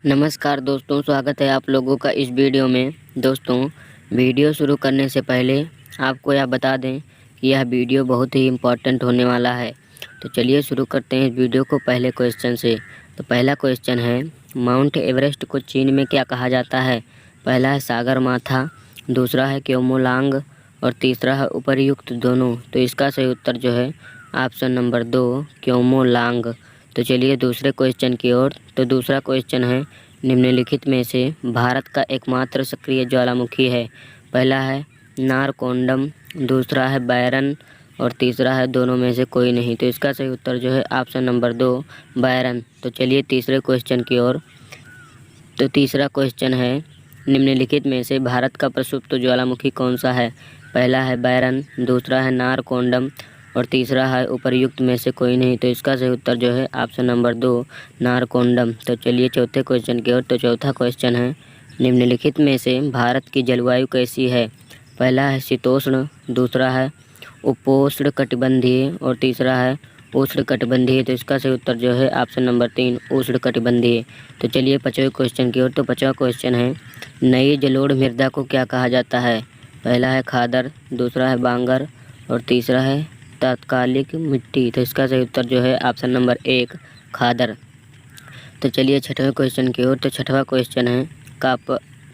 नमस्कार दोस्तों, स्वागत है आप लोगों का इस वीडियो में। दोस्तों, वीडियो शुरू करने से पहले आपको यह बता दें कि यह वीडियो बहुत ही इम्पोर्टेंट होने वाला है। तो चलिए शुरू करते हैं इस वीडियो को पहले क्वेश्चन से। तो पहला क्वेश्चन है, माउंट एवरेस्ट को चीन में क्या कहा जाता है? पहला है सागर माथा, दूसरा है क्योमोलांग और तीसरा है उपर्युक्त दोनों। तो इसका सही उत्तर जो है ऑप्शन नंबर 2 क्योमोलांग। तो चलिए दूसरे क्वेश्चन की ओर। तो दूसरा क्वेश्चन है, निम्नलिखित में से भारत का एकमात्र सक्रिय ज्वालामुखी है? पहला है नारकोंडम, दूसरा है बैरन और तीसरा है दोनों में से कोई नहीं। तो इसका सही उत्तर जो है ऑप्शन नंबर 2 बैरन। तो चलिए तीसरे क्वेश्चन की ओर। तो तीसरा क्वेश्चन है, निम्नलिखित में से भारत का प्रसुप्त ज्वालामुखी कौन सा है? पहला है बैरन, दूसरा है नारकोंडम और तीसरा है उपर्युक्त में से कोई नहीं। तो इसका सही उत्तर जो है ऑप्शन नंबर 2 नारकोंडम। तो चलिए चौथे क्वेश्चन की ओर। तो चौथा क्वेश्चन है, निम्नलिखित में से भारत की जलवायु कैसी है? पहला है शीतोष्ण, दूसरा है उपोष्ण कटिबंधीय और तीसरा है उष्ण कटिबंधीय। तो इसका सही उत्तर जो है ऑप्शन नंबर 3 उष्ण कटिबंधीय। तो चलिए पाँचवें क्वेश्चन की ओर। तो पाँचवा क्वेश्चन है, नई जलोढ़ मृदा को क्या कहा जाता है? पहला है खादर, दूसरा है बांगर और तीसरा है तात्कालिक मिट्टी। तो इसका सही उत्तर जो है ऑप्शन नंबर 1 खादर। तो चलिए छठवें क्वेश्चन की ओर। तो छठवां क्वेश्चन है,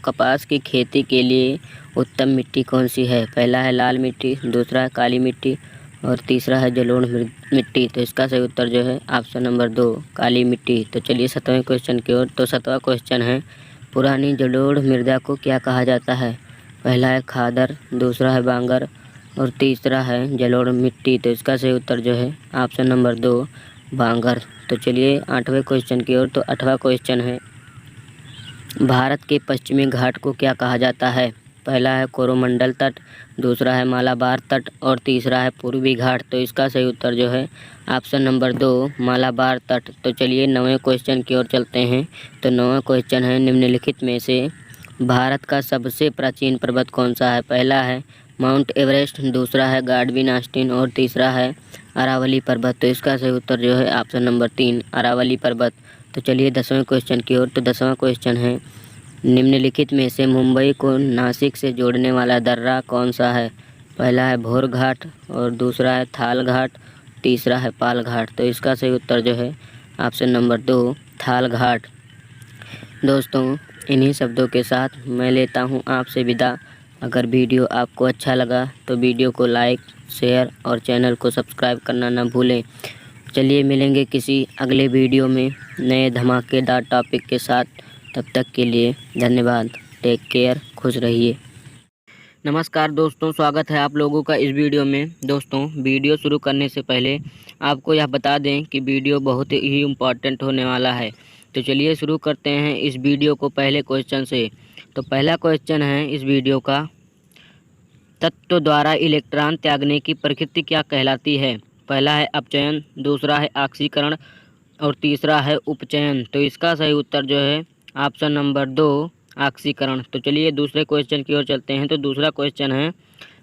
कपास की खेती के लिए उत्तम मिट्टी कौन सी है? पहला है लाल मिट्टी, दूसरा है काली मिट्टी और तीसरा है जलोढ़ मिट्टी। तो इसका सही उत्तर जो है ऑप्शन नंबर 2 काली मिट्टी। तो चलिए सातवें क्वेश्चन की ओर। तो सातवां क्वेश्चन है, पुरानी जलोढ़ मृदा को क्या कहा जाता है? पहला है खादर, दूसरा है बांगर और तीसरा है जलोढ़ मिट्टी। तो इसका सही उत्तर जो है ऑप्शन नंबर 2 बांगर। तो चलिए आठवें क्वेश्चन की ओर। तो आठवां क्वेश्चन है, भारत के पश्चिमी घाट को क्या कहा जाता है? पहला है कोरोमंडल तट, दूसरा है मालाबार तट और तीसरा है पूर्वी घाट। तो इसका सही उत्तर जो है ऑप्शन नंबर 2 मालाबार तट। तो चलिए नौवें क्वेश्चन की ओर चलते हैं। तो नौवां क्वेश्चन है, निम्नलिखित में से भारत का सबसे प्राचीन पर्वत कौन सा है? पहला है माउंट एवरेस्ट, दूसरा है गार्डविन आस्टीन और तीसरा है अरावली पर्वत। तो इसका सही उत्तर जो है ऑप्शन नंबर 3 अरावली पर्वत। तो चलिए 10वें क्वेश्चन की ओर। तो 10वां क्वेश्चन है, निम्नलिखित में से मुंबई को नासिक से जोड़ने वाला दर्रा कौन सा है? पहला है भोर घाट और दूसरा है थाल घाट, तीसरा है पाल घाट। तो इसका सही उत्तर जो है ऑप्शन नंबर 2 थाल घाट। दोस्तों, इन्हीं शब्दों के साथ मैं लेता हूँ आपसे विदा। अगर वीडियो आपको अच्छा लगा तो वीडियो को लाइक, शेयर और चैनल को सब्सक्राइब करना ना भूलें। चलिए मिलेंगे किसी अगले वीडियो में नए धमाकेदार टॉपिक के साथ। तब तक के लिए धन्यवाद। टेक केयर, खुश रहिए। नमस्कार दोस्तों, स्वागत है आप लोगों का इस वीडियो में। दोस्तों, वीडियो शुरू करने से पहले आपको यह बता दें कि वीडियो बहुत ही इम्पोर्टेंट होने वाला है। तो चलिए शुरू करते हैं इस वीडियो को पहले क्वेश्चन से। तो पहला क्वेश्चन है इस वीडियो का, तत्व द्वारा इलेक्ट्रॉन त्यागने की प्रकृति क्या कहलाती है? पहला है अपचयन, दूसरा है ऑक्सीकरण और तीसरा है उपचयन। तो इसका सही उत्तर जो है ऑप्शन नंबर 2 ऑक्सीकरण। तो चलिए दूसरे क्वेश्चन की ओर चलते हैं। तो दूसरा क्वेश्चन है,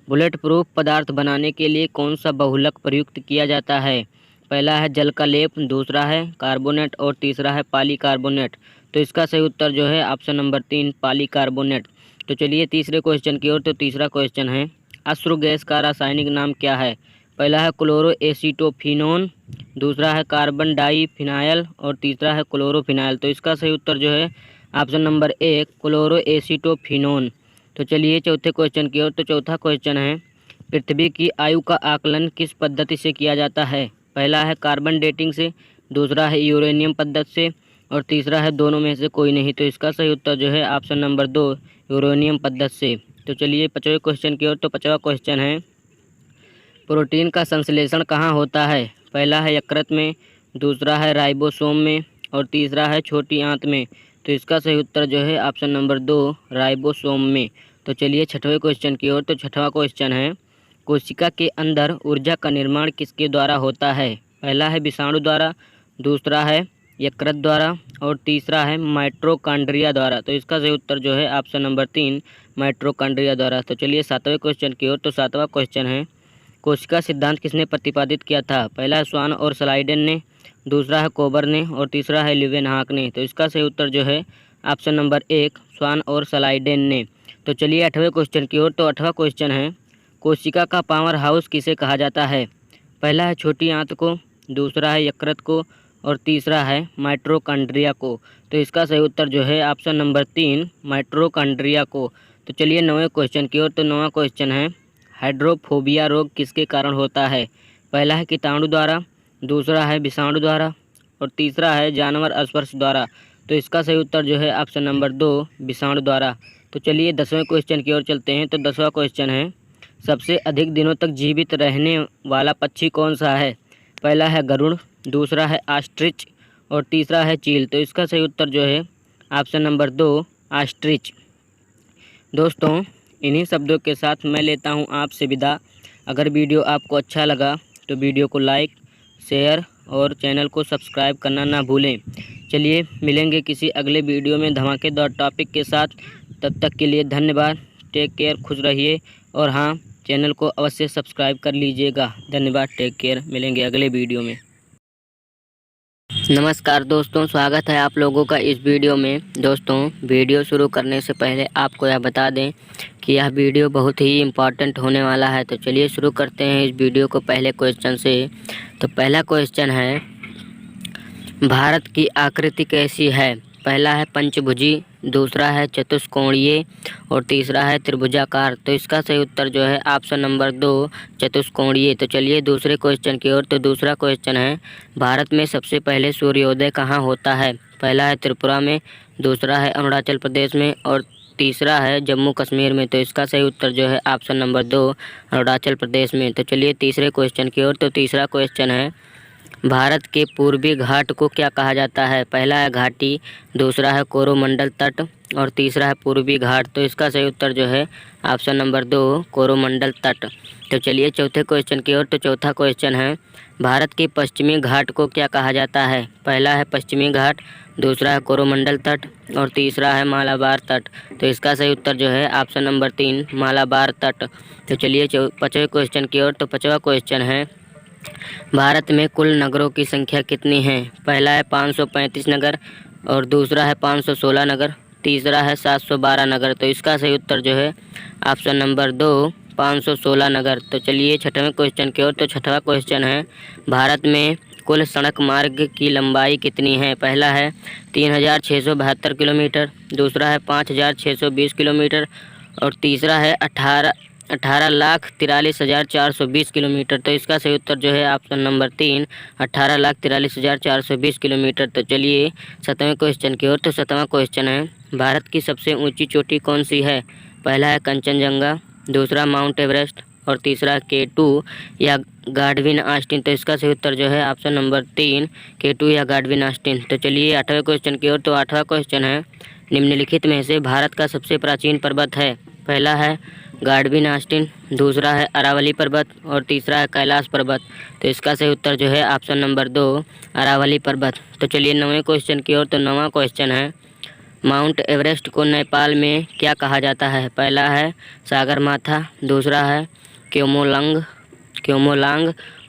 बुलेट प्रूफ पदार्थ बनाने के लिए कौन सा बहुलक प्रयुक्त किया जाता है? पहला है जल का लेप, दूसरा है कार्बोनेट और तीसरा है पॉलीकार्बोनेट। तो इसका सही उत्तर जो है ऑप्शन नंबर 3 पॉलीकार्बोनेट। तो चलिए तीसरे क्वेश्चन की ओर। तो तीसरा क्वेश्चन है, अश्रु गैस का रासायनिक नाम क्या है? पहला है क्लोरो एसीटोफिनोन, दूसरा है कार्बन डाईफिनाइल और तीसरा है क्लोरोफिनाइल। तो इसका सही उत्तर जो है ऑप्शन नंबर 1 क्लोरो एसीटोफिनोन। तो चलिए चौथे क्वेश्चन की ओर। तो चौथा क्वेश्चन है, पृथ्वी की आयु का आकलन किस पद्धति से किया जाता है? पहला है कार्बन डेटिंग से, दूसरा है यूरेनियम पद्धति से और तीसरा है दोनों में से कोई नहीं। तो इसका सही उत्तर जो है ऑप्शन नंबर 2 यूरेनियम पद्धति से। तो चलिए पाँचवें क्वेश्चन की ओर। तो पाँचवा क्वेश्चन है, प्रोटीन का संश्लेषण कहाँ होता है? पहला है यकृत में, दूसरा है राइबोसोम में और तीसरा है छोटी आंत में। तो इसका सही उत्तर जो है ऑप्शन नंबर 2 राइबोसोम में। तो चलिए छठवें क्वेश्चन की ओर। तो छठवां क्वेश्चन है, कोशिका के अंदर ऊर्जा का निर्माण किसके द्वारा होता है? पहला है विषाणु द्वारा, दूसरा है यकृत द्वारा और तीसरा है माइटोकॉन्ड्रिया द्वारा। तो इसका सही उत्तर जो है ऑप्शन नंबर 3 माइटोकॉन्ड्रिया द्वारा। तो चलिए सातवें क्वेश्चन की ओर। तो सातवां क्वेश्चन है, कोशिका सिद्धांत किसने प्रतिपादित किया था? पहला स्वान और स्लाइडेन ने, दूसरा है कोबर ने और तीसरा है ल्यूवेनहॉक ने। तो इसका सही उत्तर जो है ऑप्शन नंबर 1 स्वान और स्लाइडेन ने। तो चलिए 8वें क्वेश्चन की ओर। तो 8वां क्वेश्चन है, कोशिका का पावर हाउस किसे कहा जाता है? पहला है छोटी आंत को, दूसरा है यकृत को और तीसरा है माइटोकॉन्ड्रिया को। तो इसका सही उत्तर जो है ऑप्शन नंबर 3 माइटोकॉन्ड्रिया को। तो चलिए 9वें क्वेश्चन की ओर। तो 9वां क्वेश्चन है, हाइड्रोफोबिया रोग किसके कारण होता है? पहला है कीटाणु द्वारा, दूसरा है विषाणु द्वारा और तीसरा है जानवर स्पर्श द्वारा। तो इसका सही उत्तर जो है ऑप्शन नंबर 2 विषाणु द्वारा। तो चलिए 10वें क्वेश्चन की ओर चलते हैं। तो 10वां क्वेश्चन है, सबसे अधिक दिनों तक जीवित रहने वाला पक्षी कौन सा है? पहला है गरुड़, दूसरा है ऑस्ट्रिच और तीसरा है चील। तो इसका सही उत्तर जो है ऑप्शन नंबर 2 ऑस्ट्रिच। दोस्तों, इन्हीं शब्दों के साथ मैं लेता हूं आपसे विदा। अगर वीडियो आपको अच्छा लगा तो वीडियो को लाइक, शेयर और चैनल को सब्सक्राइब करना ना भूलें। चलिए मिलेंगे किसी अगले वीडियो में धमाकेदार टॉपिक के साथ। तब तक के लिए धन्यवाद। टेक केयर, खुश रहिए और हाँ, चैनल को अवश्य सब्सक्राइब कर लीजिएगा। धन्यवाद, टेक केयर, मिलेंगे अगले वीडियो में। नमस्कार दोस्तों, स्वागत है आप लोगों का इस वीडियो में। दोस्तों, वीडियो शुरू करने से पहले आपको यह बता दें कि यह वीडियो बहुत ही इम्पॉर्टेंट होने वाला है। तो चलिए शुरू करते हैं इस वीडियो को पहले क्वेश्चन से। तो पहला क्वेश्चन है, भारत की आकृति कैसी है? पहला है पंचभुजी, दूसरा है चतुष्कोणीय और तीसरा है त्रिभुजाकार। तो इसका सही उत्तर जो है ऑप्शन नंबर 2 चतुष्कोणीय। तो चलिए दूसरे क्वेश्चन की ओर। तो दूसरा क्वेश्चन है, भारत में सबसे पहले सूर्योदय कहाँ होता है? पहला है त्रिपुरा में, दूसरा है अरुणाचल प्रदेश में और तीसरा है जम्मू कश्मीर में। तो इसका सही उत्तर जो है ऑप्शन नंबर 2 अरुणाचल प्रदेश में। तो चलिए तीसरे क्वेश्चन की ओर। तो तीसरा क्वेश्चन है, भारत के पूर्वी घाट को क्या कहा जाता है? पहला है घाटी, दूसरा है कोरोमंडल तट और तीसरा है पूर्वी घाट। तो इसका सही उत्तर जो है ऑप्शन नंबर 2 कोरोमंडल तट। तो चलिए चौथे क्वेश्चन की ओर। तो चौथा क्वेश्चन है, भारत के पश्चिमी घाट को क्या कहा जाता है? पहला है पश्चिमी घाट, दूसरा है कोरोमंडल तट और तीसरा है मालाबार तट। तो इसका सही उत्तर जो है ऑप्शन नंबर 3 मालाबार तट। तो चलिए 5वें क्वेश्चन की ओर। तो 5वां क्वेश्चन है, भारत में कुल नगरों की संख्या कितनी है? पहला है 535 नगर और दूसरा है 516 नगर, तीसरा है 712 नगर। तो इसका सही उत्तर जो है ऑप्शन नंबर 2 516 नगर। तो चलिए 6वें क्वेश्चन की ओर। तो 6वां क्वेश्चन है, भारत में कुल सड़क मार्ग की लंबाई कितनी है? पहला है 3672 किलोमीटर, दूसरा है 5620 किलोमीटर और तीसरा है 18,43,420 किलोमीटर। तो इसका सही उत्तर जो है ऑप्शन नंबर 3 18,43,420 किलोमीटर। तो चलिए 7वें क्वेश्चन की ओर। तो 7वां क्वेश्चन है, भारत की सबसे ऊंची चोटी कौन सी है? पहला है कंचनजंगा, दूसरा माउंट एवरेस्ट और तीसरा K2 या गाडविन ऑस्टिन। तो इसका सही उत्तर जो है ऑप्शन नंबर 3 K2 या गाडविन ऑस्टिन। तो चलिए 8वें क्वेश्चन की ओर। तो 8वां क्वेश्चन है, निम्नलिखित में से भारत का सबसे प्राचीन पर्वत है? पहला है गाडविन ऑस्टिन, दूसरा है अरावली पर्वत और तीसरा है कैलाश पर्वत। तो इसका सही उत्तर जो है ऑप्शन नंबर 2 अरावली पर्वत। तो चलिए 9वें क्वेश्चन की ओर। तो 9वां क्वेश्चन है, माउंट एवरेस्ट को नेपाल में क्या कहा जाता है? पहला है सागरमाथा, दूसरा है क्योमोलांग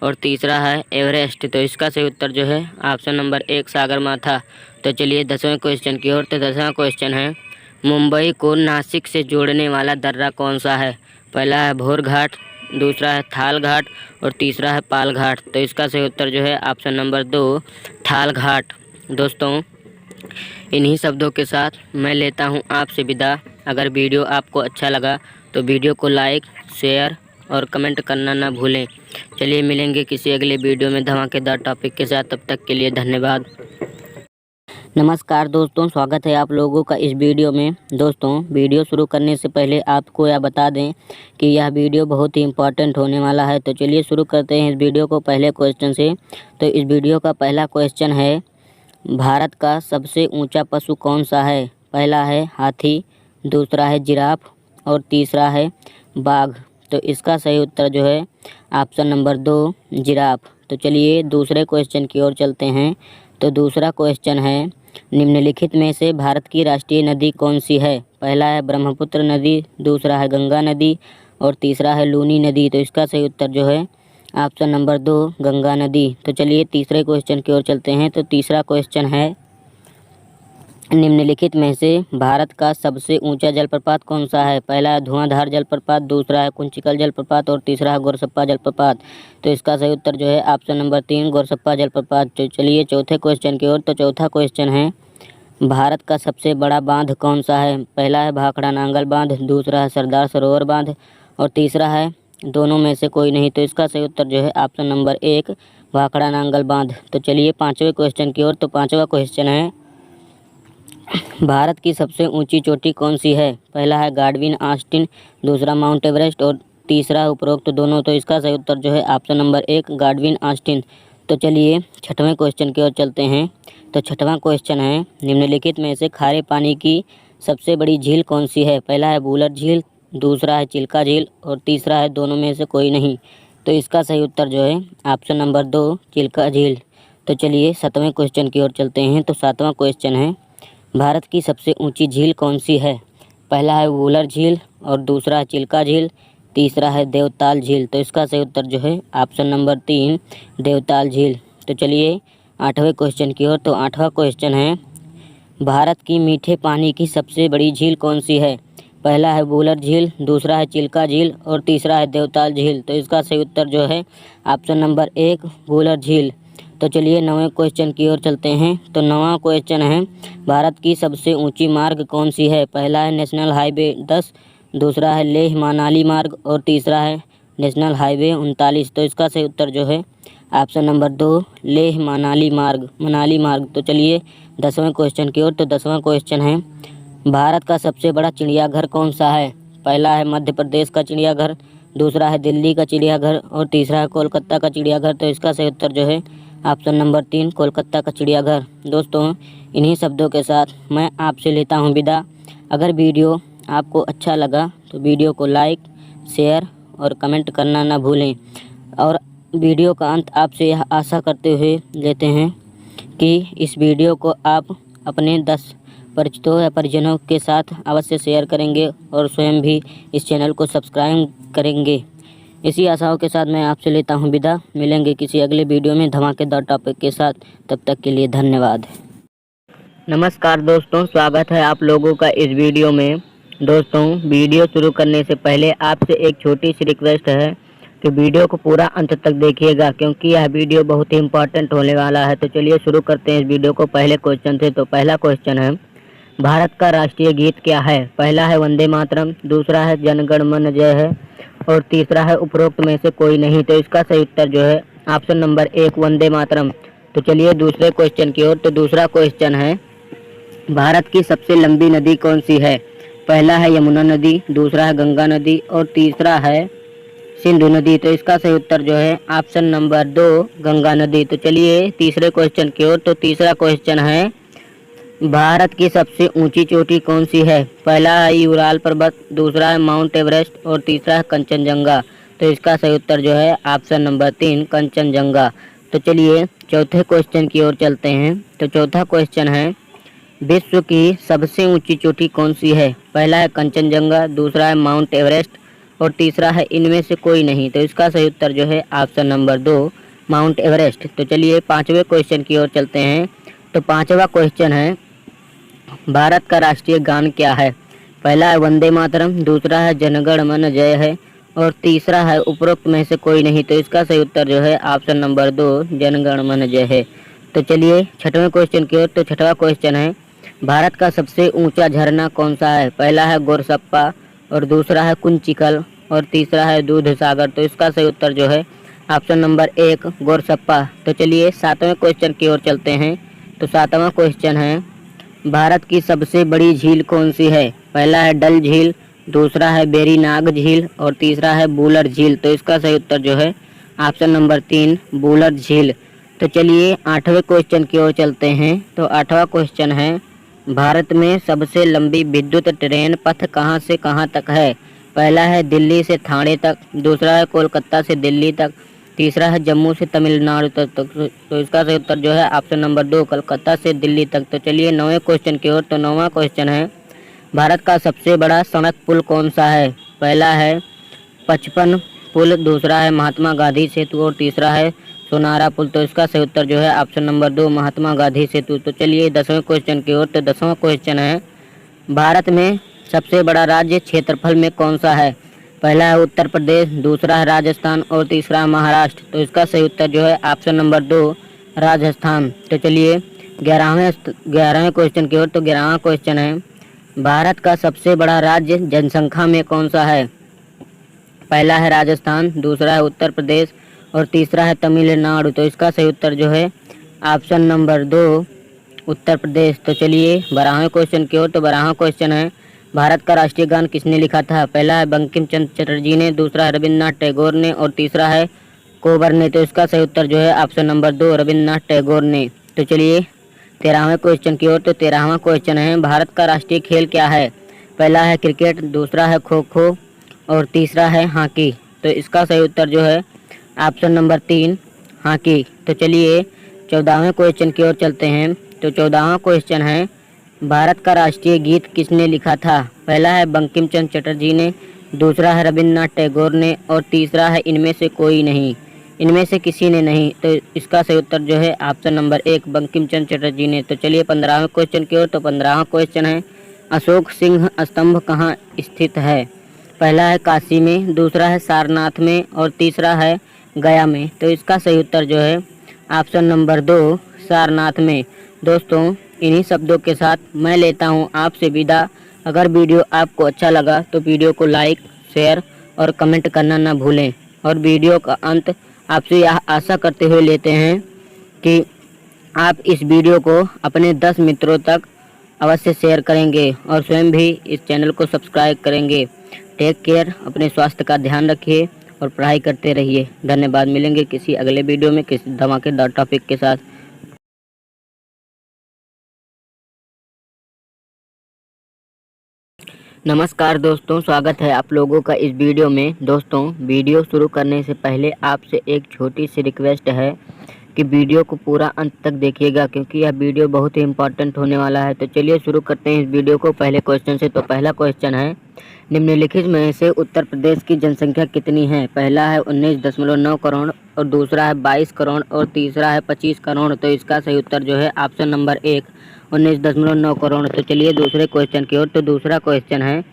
और तीसरा है एवरेस्ट। तो इसका सही उत्तर जो है ऑप्शन नंबर 1 सागरमाथा। तो चलिए 10वें क्वेश्चन की ओर। तो 10वां क्वेश्चन है, मुंबई को नासिक से जोड़ने वाला दर्रा कौन सा है? पहला है भोर घाट, दूसरा है थाल घाट और तीसरा है पाल घाट। तो इसका सही उत्तर जो है ऑप्शन नंबर 2 थाल घाट। दोस्तों, इन्हीं शब्दों के साथ मैं लेता हूं आपसे विदा। अगर वीडियो आपको अच्छा लगा तो वीडियो को लाइक, शेयर और कमेंट करना ना भूलें। चलिए मिलेंगे किसी अगले वीडियो में धमाकेदार टॉपिक के साथ। तब तक के लिए धन्यवाद। नमस्कार दोस्तों, स्वागत है आप लोगों का इस वीडियो में। दोस्तों, वीडियो शुरू करने से पहले आपको यह बता दें कि यह वीडियो बहुत ही इम्पोर्टेंट होने वाला है। तो चलिए शुरू करते हैं इस वीडियो को पहले क्वेश्चन से। तो इस वीडियो का पहला क्वेश्चन है, भारत का सबसे ऊंचा पशु कौन सा है? पहला है हाथी, दूसरा है जिराफ और तीसरा है बाघ। तो इसका सही उत्तर जो है ऑप्शन नंबर 2 जिराफ। तो चलिए दूसरे क्वेश्चन की ओर चलते हैं। तो दूसरा क्वेश्चन है, निम्नलिखित में से भारत की राष्ट्रीय नदी कौन सी है? पहला है ब्रह्मपुत्र नदी, दूसरा है गंगा नदी और तीसरा है लूनी नदी। तो इसका सही उत्तर जो है ऑप्शन नंबर 2 गंगा नदी। तो चलिए तीसरे क्वेश्चन की ओर चलते हैं। तो तीसरा क्वेश्चन है, निम्नलिखित में से भारत का सबसे ऊंचा जलप्रपात कौन सा है? पहला है धुआंधार जलप्रपात, दूसरा है कुंचिकल जलप्रपात और तीसरा है गोरसप्पा जलप्रपात। तो इसका सही उत्तर जो है ऑप्शन नंबर 3 गोरसप्पा जलप्रपात। तो चलिए चौथे क्वेश्चन की ओर। तो चौथा क्वेश्चन है, भारत का सबसे बड़ा बांध कौन सा है? पहला है भाखड़ा नांगल बांध, दूसरा है सरदार सरोवर बांध और तीसरा है दोनों में से कोई नहीं। तो इसका सही उत्तर जो है ऑप्शन नंबर 1 भाखड़ा नांगल बांध। तो चलिए पाँचवें क्वेश्चन की ओर। तो पाँचवा क्वेश्चन है, भारत की सबसे ऊंची चोटी कौन सी है? पहला है गाडविन आस्टिन, दूसरा माउंट एवरेस्ट और तीसरा उपरोक्त दोनों। तो इसका सही उत्तर जो है ऑप्शन नंबर 1 गाडविन आस्टिन। तो चलिए छठवें क्वेश्चन की ओर चलते हैं। तो छठवां क्वेश्चन है, निम्नलिखित में से खारे पानी की सबसे बड़ी झील कौन सी है? पहला है वुलर झील, दूसरा है चिल्का झील और तीसरा है दोनों में से कोई नहीं। तो इसका सही उत्तर जो है ऑप्शन नंबर 2 चिल्का झील। तो चलिए सातवें क्वेश्चन की ओर चलते हैं। तो सातवां क्वेश्चन है, भारत की सबसे ऊंची झील कौन सी है? पहला है वुलर झील और दूसरा है चिल्का झील, तीसरा है देवताल झील। तो इसका सही उत्तर जो है ऑप्शन नंबर 3 देवताल झील। तो चलिए आठवें क्वेश्चन की ओर। तो आठवां क्वेश्चन है, भारत की मीठे पानी की सबसे बड़ी झील कौन सी है? पहला है वुलर झील, दूसरा है चिल्का झील और तीसरा है देवताल झील। तो इसका सही उत्तर जो है ऑप्शन नंबर 1 वुलर झील। तो चलिए नौवें क्वेश्चन की ओर चलते हैं। तो नौवां क्वेश्चन है, भारत की सबसे ऊंची मार्ग कौन सी है? पहला है नेशनल हाईवे 10, दूसरा है लेह मनाली मार्ग और तीसरा है नेशनल हाईवे 39। तो इसका सही उत्तर जो है ऑप्शन नंबर 2 लेह मनाली मार्ग। तो चलिए 10वें क्वेश्चन की ओर। तो 10वां क्वेश्चन है, भारत का सबसे बड़ा चिड़ियाघर कौन सा है? पहला है मध्य प्रदेश का चिड़ियाघर, दूसरा है दिल्ली का चिड़ियाघर और तीसरा है कोलकाता का चिड़ियाघर। तो इसका सही उत्तर जो है ऑप्शन नंबर 3 कोलकाता का चिड़ियाघर। दोस्तों इन्हीं शब्दों के साथ मैं आपसे लेता हूं विदा। अगर वीडियो आपको अच्छा लगा तो वीडियो को लाइक, शेयर और कमेंट करना ना भूलें। और वीडियो का अंत आपसे यह आशा करते हुए लेते हैं कि इस वीडियो को आप अपने 10 परिचितों या परिजनों के साथ अवश्य शेयर करेंगे और स्वयं भी इस चैनल को सब्सक्राइब करेंगे। इसी आशाओं के साथ मैं आपसे लेता हूं विदा। मिलेंगे किसी अगले वीडियो में धमाकेदार टॉपिक के साथ। तब तक के लिए धन्यवाद। नमस्कार दोस्तों, स्वागत है आप लोगों का इस वीडियो में। दोस्तों वीडियो शुरू करने से पहले आपसे एक छोटी सी रिक्वेस्ट है कि वीडियो को पूरा अंत तक देखिएगा, क्योंकि यह वीडियो बहुत ही इम्पोर्टेंट होने वाला है। तो चलिए शुरू करते हैं इस वीडियो को पहले क्वेश्चन से। तो पहला क्वेश्चन है, भारत का राष्ट्रीय गीत क्या है? पहला है वंदे मातरम, दूसरा है जन गण मन जय है और तीसरा है उपरोक्त में से कोई नहीं। तो इसका सही उत्तर जो है ऑप्शन नंबर 1 वंदे मातरम। तो चलिए दूसरे क्वेश्चन की ओर। तो दूसरा क्वेश्चन है, भारत की सबसे लंबी नदी कौन सी है? पहला है यमुना नदी, दूसरा है गंगा नदी और तीसरा है सिंधु नदी। तो इसका सही उत्तर जो है ऑप्शन नंबर 2 गंगा नदी। तो चलिए तीसरे क्वेश्चन की ओर। तो तीसरा क्वेश्चन है, भारत की सबसे ऊंची चोटी कौन सी है? पहला है यूराल पर्वत, दूसरा है माउंट एवरेस्ट और तीसरा है कंचनजंगा। तो इसका सही उत्तर जो है ऑप्शन नंबर 3 कंचनजंगा। तो चलिए चौथे क्वेश्चन की ओर चलते हैं। तो चौथा क्वेश्चन है, विश्व की सबसे ऊंची चोटी कौन सी है? पहला है कंचनजंगा, दूसरा है माउंट एवरेस्ट और तीसरा है इनमें से कोई नहीं। तो इसका सही उत्तर जो है ऑप्शन नंबर 2 माउंट एवरेस्ट। तो चलिए पाँचवें क्वेश्चन की ओर चलते हैं। तो पाँचवा क्वेश्चन है, भारत का राष्ट्रीय गान क्या है? पहला है वंदे मातरम, दूसरा है जनगण मन जय है और तीसरा है उपरोक्त में से कोई नहीं। तो इसका सही उत्तर जो है ऑप्शन नंबर 2 जनगण मन जय है। तो चलिए छठवें क्वेश्चन की ओर। तो छठवां क्वेश्चन है, भारत का सबसे ऊंचा झरना कौन सा है? पहला है गोरसप्पा और दूसरा है कुंचिकल और तीसरा है दूध सागर। तो इसका सही उत्तर जो है ऑप्शन नंबर 1 गोरसप्पा। तो चलिए सातवें क्वेश्चन की ओर चलते हैं। तो सातवां क्वेश्चन है, भारत की सबसे बड़ी झील कौन सी है? पहला है डल झील, दूसरा है बेरीनाग झील और तीसरा है वुलर झील। तो इसका सही उत्तर जो है ऑप्शन नंबर 3 वुलर झील। तो चलिए आठवें क्वेश्चन की ओर चलते हैं। तो आठवां क्वेश्चन है, भारत में सबसे लंबी विद्युत ट्रेन पथ कहां से कहां तक है? पहला है दिल्ली से ठाणे तक, दूसरा है कोलकाता से दिल्ली तक, तीसरा है जम्मू से तमिलनाडु तक। तो इसका सही उत्तर जो है ऑप्शन नंबर 2 कोलकाता से दिल्ली तक। तो चलिए नौवें क्वेश्चन की ओर। तो नौवां क्वेश्चन है, भारत का सबसे बड़ा सड़क पुल कौन सा है? पहला है 55 पुल, दूसरा है महात्मा गांधी सेतु और तीसरा है सोनारा पुल। तो इसका सही उत्तर जो है ऑप्शन नंबर 2 महात्मा गांधी सेतु। तो चलिए 10वें क्वेश्चन की ओर। तो 10वां क्वेश्चन है, भारत में सबसे बड़ा राज्य क्षेत्रफल में कौन सा है? पहला है उत्तर प्रदेश, दूसरा है राजस्थान और तीसरा है महाराष्ट्र। तो इसका सही उत्तर जो है ऑप्शन नंबर 2 राजस्थान। तो चलिए 11वें क्वेश्चन की ओर। तो 11वां क्वेश्चन है, भारत का सबसे बड़ा राज्य जनसंख्या में कौन सा है? पहला है राजस्थान, दूसरा है उत्तर प्रदेश और तीसरा है तमिलनाडु। तो इसका सही उत्तर जो है ऑप्शन नंबर 2 उत्तर प्रदेश। तो चलिए 12वें क्वेश्चन की ओर। तो 12वां क्वेश्चन है, भारत का राष्ट्रीय गान किसने लिखा था? पहला है बंकिम चंद्र चटर्जी ने, दूसरा है रविन्द्रनाथ टैगोर ने और तीसरा है कोबर ने। तो इसका सही उत्तर जो है ऑप्शन नंबर 2 रविन्द्रनाथ टैगोर ने। तो चलिए 13वें क्वेश्चन की ओर। तो 13वां क्वेश्चन है, भारत का राष्ट्रीय खेल क्या है? पहला है क्रिकेट, दूसरा है खो खो और तीसरा है हॉकी। तो इसका सही उत्तर जो है ऑप्शन नंबर 3 हॉकी। तो चलिए 14वें क्वेश्चन की ओर चलते हैं। तो 14वां क्वेश्चन है, भारत का राष्ट्रीय गीत किसने लिखा था? पहला है बंकिम चंद्र चटर्जी ने, दूसरा है रविन्द्रनाथ टैगोर ने और तीसरा है इनमें से कोई नहीं, इनमें से किसी ने नहीं। तो इसका सही उत्तर जो है ऑप्शन नंबर 1 बंकिम चंद्र चटर्जी ने। तो चलिए 15वें क्वेश्चन की ओर। तो 15वां क्वेश्चन है, अशोक सिंह स्तंभ कहाँ स्थित है? पहला है काशी में, दूसरा है सारनाथ में और तीसरा है गया में। तो इसका सही उत्तर जो है ऑप्शन नंबर 2 सारनाथ में। दोस्तों इन्हीं शब्दों के साथ मैं लेता हूं आपसे विदा। अगर वीडियो आपको अच्छा लगा तो वीडियो को लाइक, शेयर और कमेंट करना ना भूलें। और वीडियो का अंत आपसे यह आशा करते हुए लेते हैं कि आप इस वीडियो को अपने 10 मित्रों तक अवश्य शेयर करेंगे और स्वयं भी इस चैनल को सब्सक्राइब करेंगे। टेक केयर, अपने स्वास्थ्य का ध्यान रखिए और पढ़ाई करते रहिए। धन्यवाद। मिलेंगे किसी अगले वीडियो में किसी धमाकेदार टॉपिक के साथ। नमस्कार दोस्तों, स्वागत है आप लोगों का इस वीडियो में। दोस्तों वीडियो शुरू करने से पहले आपसे एक छोटी सी रिक्वेस्ट है कि वीडियो को पूरा अंत तक देखिएगा, क्योंकि यह वीडियो बहुत ही इम्पोर्टेंट होने वाला है। तो चलिए शुरू करते हैं इस वीडियो को पहले क्वेश्चन से। तो पहला क्वेश्चन है, निम्नलिखित में से उत्तर प्रदेश की जनसंख्या कितनी है? पहला है 19.9 करोड़ और दूसरा है 22 करोड़ और तीसरा है 25 करोड़। तो इसका सही उत्तर जो है ऑप्शन नंबर 1 19.9 करोड़। तो चलिए दूसरे क्वेश्चन की ओर। तो दूसरा क्वेश्चन है,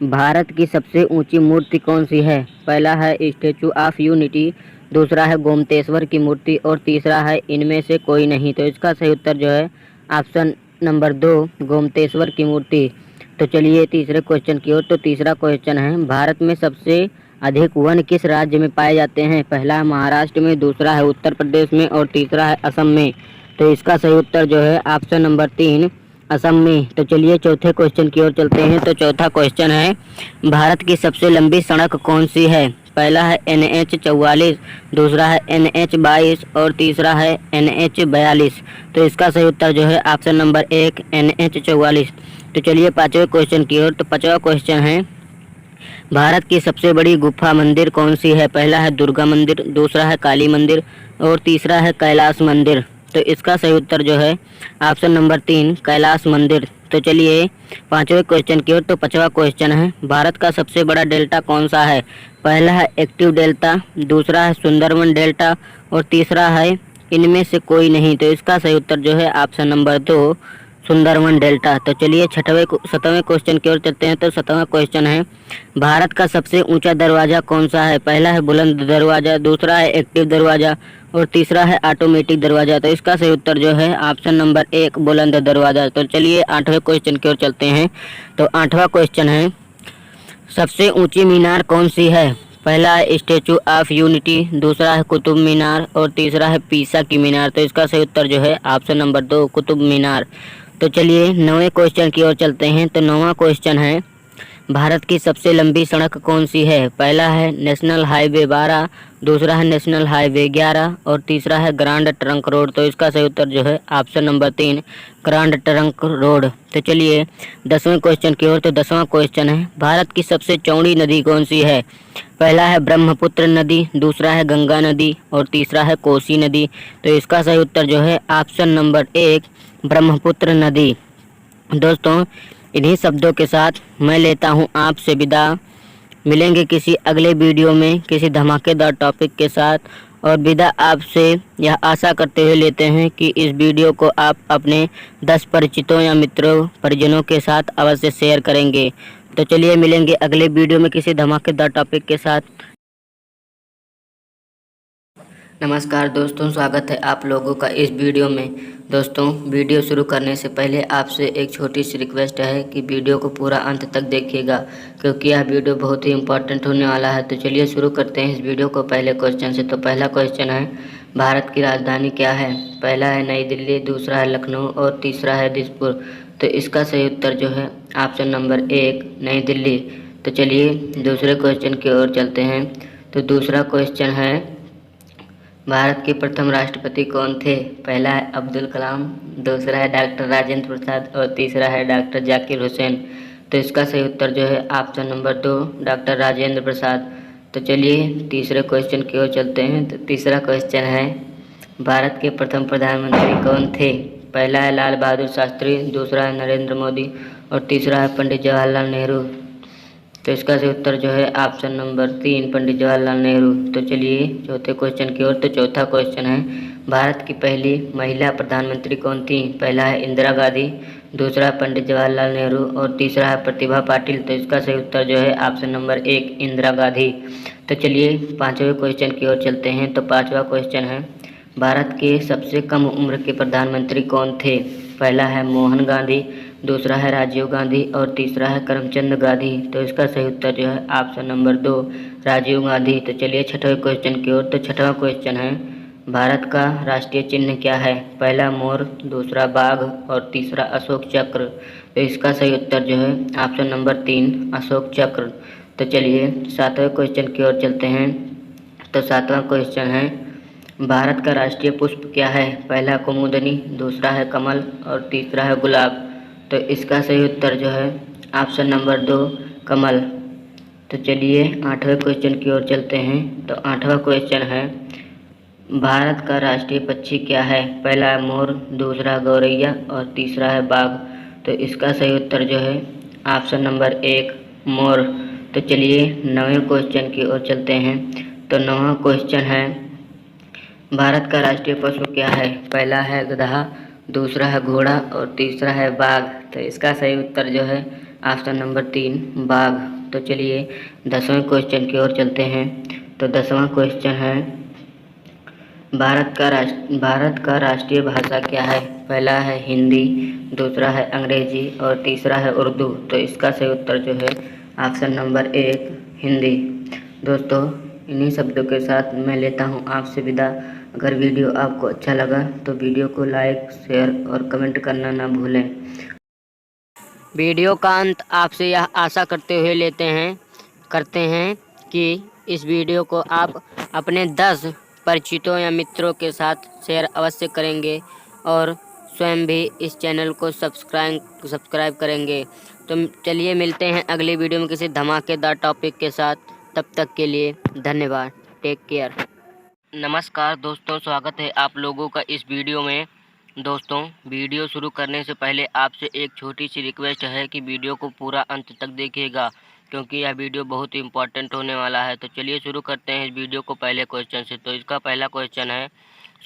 भारत की सबसे ऊंची मूर्ति कौन सी है? पहला है स्टैचू ऑफ यूनिटी, दूसरा है गोमतेश्वर की मूर्ति और तीसरा है इनमें से कोई नहीं। तो इसका सही उत्तर जो है ऑप्शन नंबर 2 गोमतेश्वर की मूर्ति। तो चलिए तीसरे क्वेश्चन की ओर। तो तीसरा क्वेश्चन है, भारत में सबसे अधिक वन किस राज्य में पाए जाते हैं? पहला है महाराष्ट्र में, दूसरा है उत्तर प्रदेश में और तीसरा है असम में। तो इसका सही उत्तर जो है ऑप्शन नंबर 3 असम में। तो चलिए चौथे क्वेश्चन की ओर चलते हैं। तो चौथा क्वेश्चन है, भारत की सबसे लंबी सड़क कौन सी है? पहला है NH 44, दूसरा है NH 22 और तीसरा है NH 42। तो इसका सही उत्तर जो है ऑप्शन नंबर 1 NH 44। तो चलिए पांचवें क्वेश्चन की ओर। तो पांचवा क्वेश्चन है, भारत की सबसे बड़ी गुफा मंदिर कौन सी है? पहला है दुर्गा मंदिर, दूसरा है काली मंदिर और तीसरा है कैलाश मंदिर। तो इसका सही उत्तर जो है ऑप्शन नंबर 3 कैलाश मंदिर। तो चलिए पांचवें क्वेश्चन की ओर। तो पांचवा क्वेश्चन है, भारत का सबसे बड़ा डेल्टा कौन सा है? पहला है एक्टिव डेल्टा, दूसरा है सुंदरवन डेल्टा और तीसरा है इनमें से कोई नहीं। तो इसका सही उत्तर जो है ऑप्शन नंबर 2 सुंदरवन डेल्टा। तो चलिए 7वें क्वेश्चन की ओर चलते हैं। तो 7वां क्वेश्चन है, भारत का सबसे ऊंचा दरवाजा कौन सा है? पहला है बुलंद दरवाजा, दूसरा है एक्टिव दरवाजा और तीसरा है ऑटोमेटिक दरवाजा। तो इसका सही उत्तर जो है ऑप्शन नंबर 1 बुलंद दरवाजा। तो चलिए 8वें क्वेश्चन की ओर चलते हैं। तो 8वां क्वेश्चन है, सबसे ऊंची मीनार कौन सी है? पहला है स्टैचू ऑफ यूनिटी, दूसरा है कुतुब मीनार और तीसरा है पीसा की मीनार। तो इसका सही उत्तर जो है ऑप्शन नंबर 2 कुतुब मीनार। तो चलिए 9वें क्वेश्चन की ओर चलते हैं। तो 9वां क्वेश्चन है, भारत की सबसे लंबी सड़क कौन सी है? पहला है नेशनल हाईवे 12, दूसरा है नेशनल हाईवे 11 और तीसरा है ग्रांड ट्रंक रोड। तो इसका सही उत्तर जो है option number 3 grand trunk road. तो चलिए 10वें क्वेश्चन की ओर। तो 10वां क्वेश्चन है, भारत की सबसे चौड़ी नदी कौन सी है? पहला है ब्रह्मपुत्र नदी, दूसरा है गंगा नदी और तीसरा है कोसी नदी। तो इसका सही उत्तर जो है ऑप्शन नंबर 1 ब्रह्मपुत्र नदी। दोस्तों इन्हीं शब्दों के साथ मैं लेता हूं आपसे विदा। मिलेंगे किसी अगले वीडियो में किसी धमाकेदार टॉपिक के साथ। और विदा आपसे यह आशा करते हुए लेते हैं कि इस वीडियो को आप अपने 10 परिचितों या मित्रों परिजनों के साथ अवश्य शेयर करेंगे। तो चलिए मिलेंगे अगले वीडियो में किसी धमाकेदार टॉपिक के साथ। नमस्कार दोस्तों, स्वागत है आप लोगों का इस वीडियो में। दोस्तों, वीडियो शुरू करने से पहले आपसे एक छोटी सी रिक्वेस्ट है कि वीडियो को पूरा अंत तक देखिएगा, क्योंकि यह वीडियो बहुत ही इम्पोर्टेंट होने वाला है। तो चलिए शुरू करते हैं इस वीडियो को पहले क्वेश्चन से। तो पहला क्वेश्चन है, भारत की राजधानी क्या है? पहला है नई दिल्ली, दूसरा है लखनऊ और तीसरा है दिसपुर। तो इसका सही उत्तर जो है ऑप्शन नंबर 1 नई दिल्ली। तो चलिए दूसरे क्वेश्चन की ओर चलते हैं। तो दूसरा क्वेश्चन है, भारत के प्रथम राष्ट्रपति कौन थे? पहला है अब्दुल कलाम, दूसरा है डॉक्टर राजेंद्र प्रसाद और तीसरा है डॉक्टर जाकिर हुसैन। तो इसका सही उत्तर जो है option number 2 doctor Rajendra Prasad. तो चलिए तीसरे क्वेश्चन की ओर चलते हैं। तो तीसरा क्वेश्चन है, भारत के प्रथम प्रधानमंत्री कौन थे? पहला है लाल बहादुर शास्त्री, दूसरा है नरेंद्र मोदी और तीसरा है पंडित जवाहरलाल नेहरू। तो इसका सही उत्तर जो है ऑप्शन नंबर 3 पंडित जवाहरलाल नेहरू। तो चलिए चौथे क्वेश्चन की ओर। तो चौथा क्वेश्चन है, भारत की पहली महिला प्रधानमंत्री कौन थी? पहला है इंदिरा गांधी, दूसरा है पंडित जवाहरलाल नेहरू और तीसरा है प्रतिभा पाटिल। तो इसका सही उत्तर जो है ऑप्शन नंबर 1 इंदिरा गांधी। तो चलिए पाँचवें क्वेश्चन की ओर चलते हैं। तो पाँचवा क्वेश्चन है, भारत के सबसे कम उम्र के प्रधानमंत्री कौन थे? पहला है मोहन गांधी, दूसरा है राजीव गांधी और तीसरा है करमचंद गांधी। तो इसका सही उत्तर जो है ऑप्शन नंबर 2 राजीव गांधी। तो चलिए छठवें क्वेश्चन की ओर। तो छठवां क्वेश्चन है, भारत का राष्ट्रीय चिन्ह क्या है? पहला मोर, दूसरा बाघ और तीसरा अशोक चक्र। तो इसका सही उत्तर जो है ऑप्शन नंबर 3 अशोक चक्र। तो चलिए सातवें क्वेश्चन की ओर चलते हैं। तो सातवां क्वेश्चन है, भारत का राष्ट्रीय पुष्प क्या है? पहला कुमुदनी, दूसरा है कमल और तीसरा है गुलाब। तो इसका सही उत्तर जो है ऑप्शन नंबर 2 कमल। तो चलिए आठवें क्वेश्चन की ओर चलते हैं। तो आठवां क्वेश्चन है, भारत का राष्ट्रीय पक्षी क्या है? पहला है मोर, दूसरा गौरैया और तीसरा है बाघ। तो इसका सही उत्तर जो है ऑप्शन नंबर 1 मोर। तो चलिए नवें क्वेश्चन की ओर चलते हैं। तो नौवां क्वेश्चन है, भारत का राष्ट्रीय पशु क्या है? पहला है गधा, दूसरा है घोड़ा और तीसरा है बाघ। तो इसका सही उत्तर जो है ऑप्शन नंबर 3 बाघ। तो चलिए 10वें क्वेश्चन की ओर चलते हैं। तो 10वां क्वेश्चन है, भारत का राष्ट्रीय भाषा क्या है? पहला है हिंदी, दूसरा है अंग्रेजी और तीसरा है उर्दू। तो इसका सही उत्तर जो है ऑप्शन नंबर 1 हिंदी। दोस्तों, इन्हीं शब्दों के साथ मैं लेता हूँ आपसे विदा। अगर वीडियो आपको अच्छा लगा तो वीडियो को लाइक, शेयर और कमेंट करना ना भूलें। वीडियो का अंत आपसे यह आशा करते हैं कि इस वीडियो को आप अपने 10 परिचितों या मित्रों के साथ शेयर अवश्य करेंगे और स्वयं भी इस चैनल को सब्सक्राइब करेंगे। तो चलिए मिलते हैं अगली वीडियो में किसी धमाकेदार टॉपिक के साथ। तब तक के लिए धन्यवाद। Take care. नमस्कार दोस्तों, स्वागत है आप लोगों का इस वीडियो में। दोस्तों, वीडियो शुरू करने से पहले आपसे एक छोटी सी रिक्वेस्ट है कि वीडियो को पूरा अंत तक देखिएगा, क्योंकि यह वीडियो बहुत ही इम्पोर्टेंट होने वाला है। तो चलिए शुरू करते हैं इस वीडियो को पहले क्वेश्चन से। तो इसका पहला क्वेश्चन है,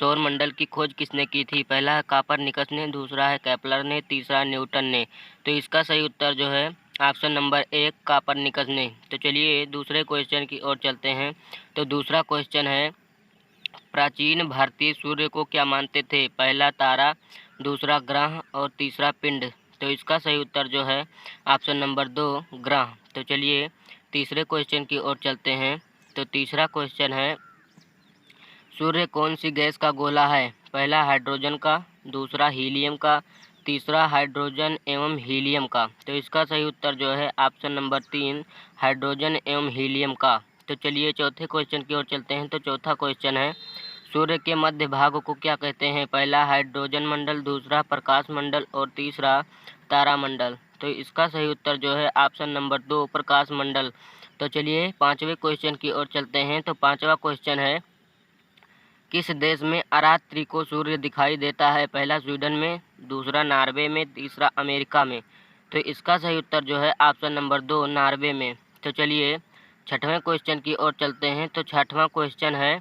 सौर मंडल की खोज किसने की थी? पहला है कापरनिकस ने, दूसरा है केपलर ने, तीसरा न्यूटन ने। तो इसका सही उत्तर जो है ऑप्शन नंबर 1 कापरनिकस ने। तो चलिए दूसरे क्वेश्चन की ओर चलते हैं। तो दूसरा क्वेश्चन है, प्राचीन भारतीय सूर्य को क्या मानते थे? पहला तारा, दूसरा ग्रह और तीसरा पिंड। तो इसका सही उत्तर जो है ऑप्शन नंबर 2 ग्रह। तो चलिए तीसरे क्वेश्चन की ओर चलते हैं। तो तीसरा क्वेश्चन है, सूर्य कौन सी गैस का गोला है? पहला हाइड्रोजन का, दूसरा हीलियम का, तीसरा हाइड्रोजन एवं हीलियम का। तो इसका सही उत्तर जो है ऑप्शन नंबर 3 हाइड्रोजन एवं हीलियम का। तो चलिए चौथे क्वेश्चन की ओर चलते हैं। तो चौथा क्वेश्चन है, सूर्य के मध्य भाग को क्या कहते हैं? पहला हाइड्रोजन मंडल, दूसरा प्रकाश मंडल और तीसरा तारामंडल। तो इसका सही उत्तर जो है ऑप्शन नंबर 2 प्रकाश मंडल। तो चलिए पाँचवें क्वेश्चन की ओर चलते हैं। तो पाँचवा क्वेश्चन है, किस देश में अरात्रि को सूर्य दिखाई देता है? पहला स्वीडन में, दूसरा नॉर्वे में, तीसरा अमेरिका में। तो इसका सही उत्तर जो है ऑप्शन नंबर 2 नॉर्वे में। तो चलिए छठवें क्वेश्चन की ओर चलते हैं। तो छठवां क्वेश्चन है,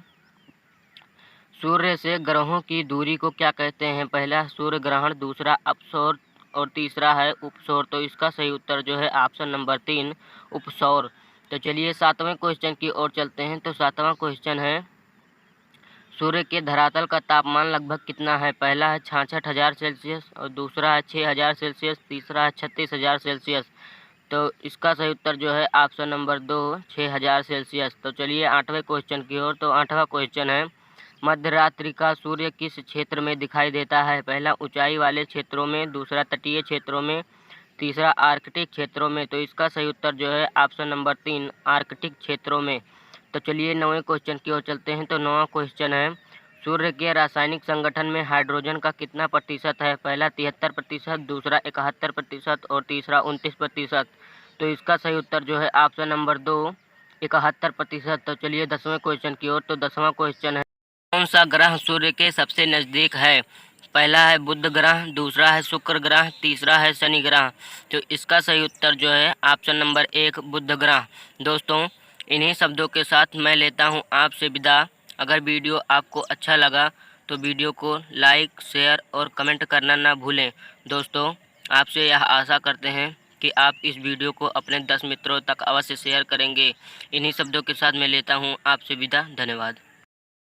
सूर्य से ग्रहों की दूरी को क्या कहते हैं? पहला सूर्य ग्रहण, दूसरा अपसौर और तीसरा है उपसौर। तो इसका सही उत्तर जो है ऑप्शन नंबर 3 उपसौर। तो चलिए सातवें क्वेश्चन की ओर चलते हैं। तो सातवां क्वेश्चन है, सूर्य के धरातल का तापमान लगभग कितना है? पहला है 66,000 सेल्सियस और दूसरा है 6,000 सेल्सियस, तीसरा है 36,000 सेल्सियस। तो इसका सही उत्तर जो है ऑप्शन नंबर 2 6,000 सेल्सियस। तो चलिए आठवें क्वेश्चन की ओर। तो आठवां क्वेश्चन है, मध्यरात्रि का सूर्य किस क्षेत्र में दिखाई देता है? पहला ऊंचाई वाले क्षेत्रों में, दूसरा तटीय क्षेत्रों में, तीसरा आर्कटिक क्षेत्रों में। तो इसका सही उत्तर जो है ऑप्शन नंबर 3 आर्कटिक क्षेत्रों में। तो चलिए नौवें क्वेश्चन की ओर चलते हैं। तो नौवां क्वेश्चन है, सूर्य के रासायनिक संगठन में हाइड्रोजन का कितना प्रतिशत है? पहला 73%, दूसरा 71% और तीसरा 29%। तो इसका सही उत्तर जो है ऑप्शन नंबर 2 71%। तो चलिए 10वें क्वेश्चन की ओर। तो 10वां क्वेश्चन है, कौन सा ग्रह सूर्य के सबसे नज़दीक है? पहला है बुध ग्रह, दूसरा है शुक्र ग्रह, तीसरा है शनि ग्रह। तो इसका सही उत्तर जो है ऑप्शन नंबर 1 बुध ग्रह। दोस्तों इन्हीं शब्दों के साथ मैं लेता हूं आपसे विदा। अगर वीडियो आपको अच्छा लगा तो वीडियो को लाइक, शेयर और कमेंट करना ना भूलें। दोस्तों आपसे यह आशा करते हैं कि आप इस वीडियो को अपने 10 मित्रों तक अवश्य शेयर करेंगे। इन्हीं शब्दों के साथ मैं लेता हूं आपसे विदा। धन्यवाद।